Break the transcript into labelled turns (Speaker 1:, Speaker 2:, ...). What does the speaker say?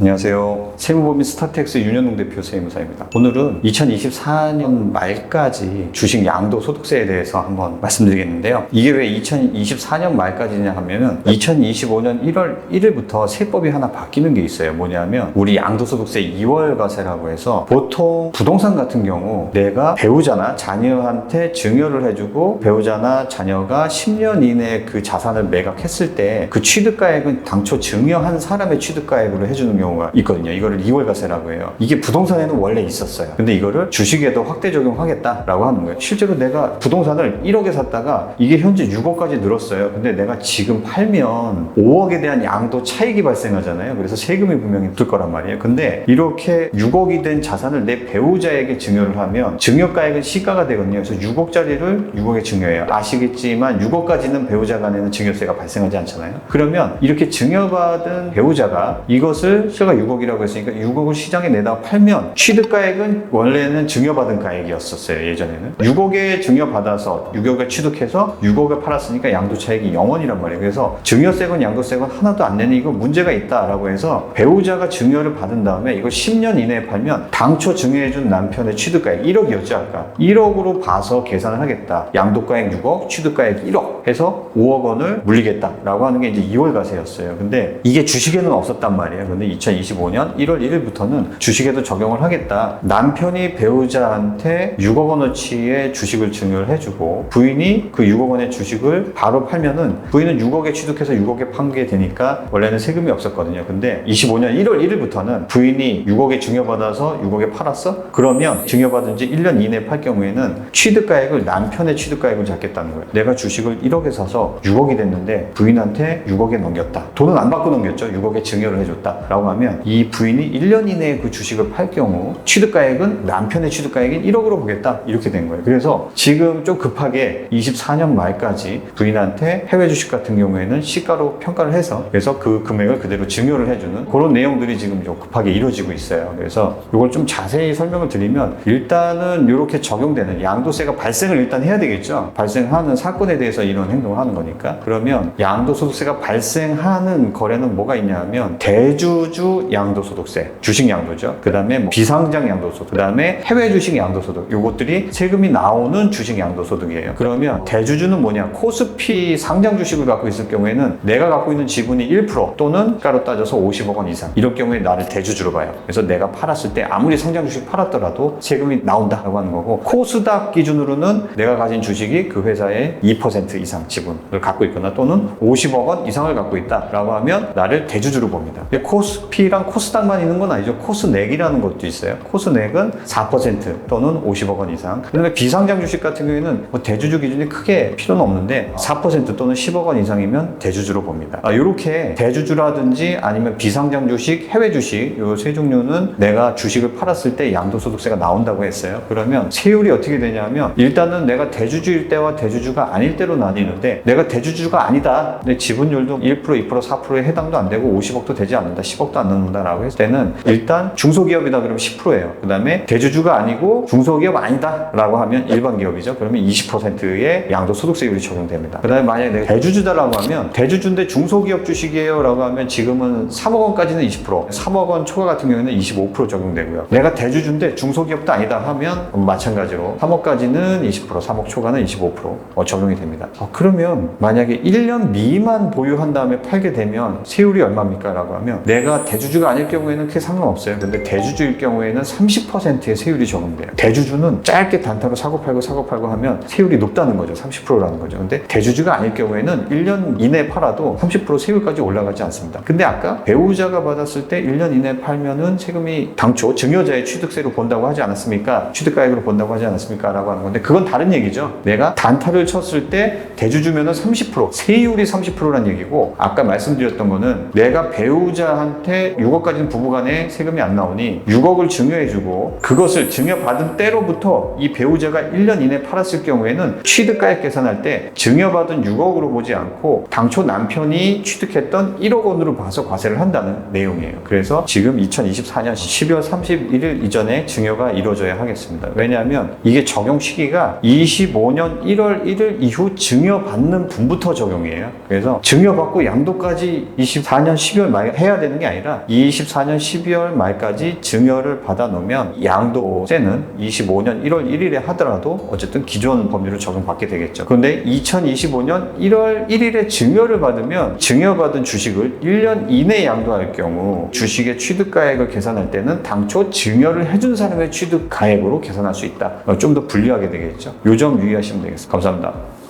Speaker 1: 안녕하세요. 세무법인 스타텍스 윤현웅 대표 세무사입니다. 오늘은 2024년 말까지 주식 양도소득세에 대해서 한번 말씀드리겠는데요. 이게 왜 2024년 말까지냐 하면은 2025년 1월 1일부터 세법이 하나 바뀌는 게 있어요. 뭐냐면 우리 양도소득세 2월 과세라고 해서 보통 부동산 같은 경우 내가 배우자나 자녀한테 증여를 해주고 배우자나 자녀가 10년 이내에 그 자산을 매각했을 때 그 취득가액은 당초 증여한 사람의 취득가액으로 해주는 경우가 있거든요. 이거를 2월 과세라고 해요. 이게 부동산에는 원래 있었어요. 근데 이거를 주식에도 확대 적용하겠다라고 하는 거예요. 실제로 내가 부동산을 1억에 샀다가 이게 현재 6억까지 늘었어요. 근데 내가 지금 팔면 5억에 대한 양도 차익이 발생하잖아요. 그래서 세금이 분명히 들 거란 말이에요. 근데 이렇게 6억이 된 자산을 내 배우자에게 증여를 하면 증여가액은 시가가 되거든요. 그래서 6억짜리를 6억에 증여해요. 아시겠지만 6억까지는 배우자 간에는 증여세가 발생하지 않잖아요. 그러면 이렇게 증여받은 배우자가 이것을 시가가 6억이라고 했으니까 6억을 시장에 내다가 팔면 취득가액은 원래는 증여받은 가액이었었어요. 예전에는 6억에 증여받아서 6억에 취득해서 6억에 팔았으니까 양도차익이 0원이란 말이에요. 그래서 증여세건 양도세건 하나도 안 내는 이거 문제가 있다라고 해서 배우자가 증여를 받은 다음에 이걸 10년 이내에 팔면 당초 증여해준 남편의 취득가액 1억이었죠. 아까 1억으로 봐서 계산을 하겠다. 양도가액 6억, 취득가액 1억 해서 5억 원을 물리겠다라고 하는 게 이제 2월 과세였어요. 근데 이게 주식에는 없었단 말이에요. 근데 2025년 1월 1일부터는 주식에도 적용을 하겠다. 남편이 배우자한테 6억 원어치의 주식을 증여를 해주고 부인이 그 6억 원의 주식을 바로 팔면은 부인은 6억에 취득해서 6억에 판게 되니까 원래는 세금이 없었거든요. 근데 25년 1월 1일부터는 부인이 6억에 증여받아서 6억에 팔았어? 그러면 증여받은 지 1년 이내에 팔 경우에는 취득가액을 남편의 취득가액을 잡겠다는 거예요. 내가 주식을 1억에 사서 6억이 됐는데 부인한테 6억에 넘겼다. 돈은 안 받고 넘겼죠. 6억에 증여를 해줬다. 라고 하면 이 부인이 1년 이내에 그 주식을 팔 경우 취득가액은 남편의 취득가액인 1억으로 보겠다. 이렇게 된 거예요. 그래서 지금 좀 급하게 24년 말까지 부인한테 해외 주식 같은 경우에는 시가로 평가를 해서 그래서 그 금액을 그대로 증여를 해주는 그런 내용들이 지금 좀 급하게 이루어지고 있어요. 그래서 이걸 좀 자세히 설명을 드리면 일단은 이렇게 적용되는 양도세가 발생을 일단 해야 되겠죠. 발생하는 사건에 대해서 이런 행동을 하는 거니까. 그러면 양도소득세가 발생하는 거래는 뭐가 있냐 하면 대주주 양도소득세, 주식 양도죠. 그 다음에 뭐 비상장 양도소득, 그 다음에 해외 주식 양도소득, 요것들이 세금이 나오는 주식 양도소득이에요. 그러면 대주주는 뭐냐? 코스피 상장 주식을 갖고 있을 경우에는 내가 갖고 있는 지분이 1% 또는 시가로 따져서 50억 원 이상 이럴 경우에 나를 대주주로 봐요. 그래서 내가 팔았을 때 아무리 상장 주식 팔았더라도 세금이 나온다라고 하는 거고 코스닥 기준으로는 내가 가진 주식이 그 회사의 2% 이상 지분을 갖고 있거나 또는 50억 원 이상을 갖고 있다라고 하면 나를 대주주로 봅니다. 코스피랑 코스닥만 있는 건 아니죠. 코스넥이라는 것도 있어요. 코스넥은 4% 또는 50억 원 이상. 그다음에 비상장 주식 같은 경우에는 뭐 대주주 기준이 크게 필요는 없는데 4% 또는 10억 원 이상이면 대주주로 봅니다. 이렇게 대주주라든지 아니면 비상장 주식, 해외 주식 요 세 종류는 내가 주식을 팔았을 때 양도소득세가 나온다고 했어요. 그러면 세율이 어떻게 되냐면 일단은 내가 대주주일 때와 대주주가 아닐 때로 나뉘는데 내가 대주주가 아니다. 내 지분율도 1%, 2%, 4%에 해당도 안 되고 50억도 되지 않는다. 10억도 안 넣는다라고 했을 때는 일단 중소기업이다 그러면 10%예요. 그 다음에 대주주가 아니고 중소기업 아니다 라고 하면 일반 기업이죠. 그러면 20%의 양도소득세율이 적용됩니다. 그 다음에 만약에 내가 대주주다라고 하면 대주주인데 중소기업 주식이에요 라고 하면 지금은 3억 원까지는 20%, 3억 원 초과 같은 경우에는 25% 적용되고요. 내가 대주주인데 중소기업도 아니다 하면 마찬가지로 3억까지는 20%, 3억 초과는 25% 적용이 됩니다. 그러면 만약에 1년 미만 보유한 다음에 팔게 되면 세율이 얼마입니까? 라고 하면 내가 대주주가 아닐 경우에는 크게 상관없어요. 근데 대주주일 경우에는 30%의 세율이 적용돼요. 대주주는 짧게 단타로 사고 팔고 하면 세율이 높다는 거죠. 30%라는 거죠. 근데 대주주가 아닐 경우에는 1년 이내에 팔아도 30% 세율까지 올라가지 않습니다. 근데 아까 배우자가 받았을 때 1년 이내에 팔면은 세금이 당초 증여자의 취득세로 본다고 하지 않았습니까? 취득가액으로 본다고 하지 않았습니까? 라고 하는 건데 그건 다른 얘기죠. 내가 단타를 쳤을 때 대주주면은 30%, 세율이 30%란 얘기고 아까 말씀드렸던 거는 내가 배우자한테 6억까지는 부부간에 세금이 안 나오니 6억을 증여해주고 그것을 증여받은 때로부터 이 배우자가 1년 이내에 팔았을 경우에는 취득가액 계산할 때 증여받은 6억으로 보지 않고 당초 남편이 취득했던 1억 원으로 봐서 과세를 한다는 내용이에요. 그래서 지금 2024년 12월 31일 이전에 증여가 이루어져야 하겠습니다. 왜냐하면 이게 적용 시기가 25년 1월 1일 이후 증여받는 분부터 적용이에요. 그래서 증여받고 양도까지 24년 12월 말에 해야 되는 게 아니라 아니라 24년 12월 말까지 증여를 받아 놓으면 양도세는 25년 1월 1일에 하더라도 어쨌든 기존 법률을 적용받게 되겠죠. 그런데 2025년 1월 1일에 증여를 받으면 증여받은 주식을 1년 이내에 양도할 경우 주식의 취득가액을 계산할 때는 당초 증여를 해준 사람의 취득가액으로 계산할 수 있다. 좀 더 불리하게 되겠죠. 요 점 유의하시면 되겠습니다. 감사합니다.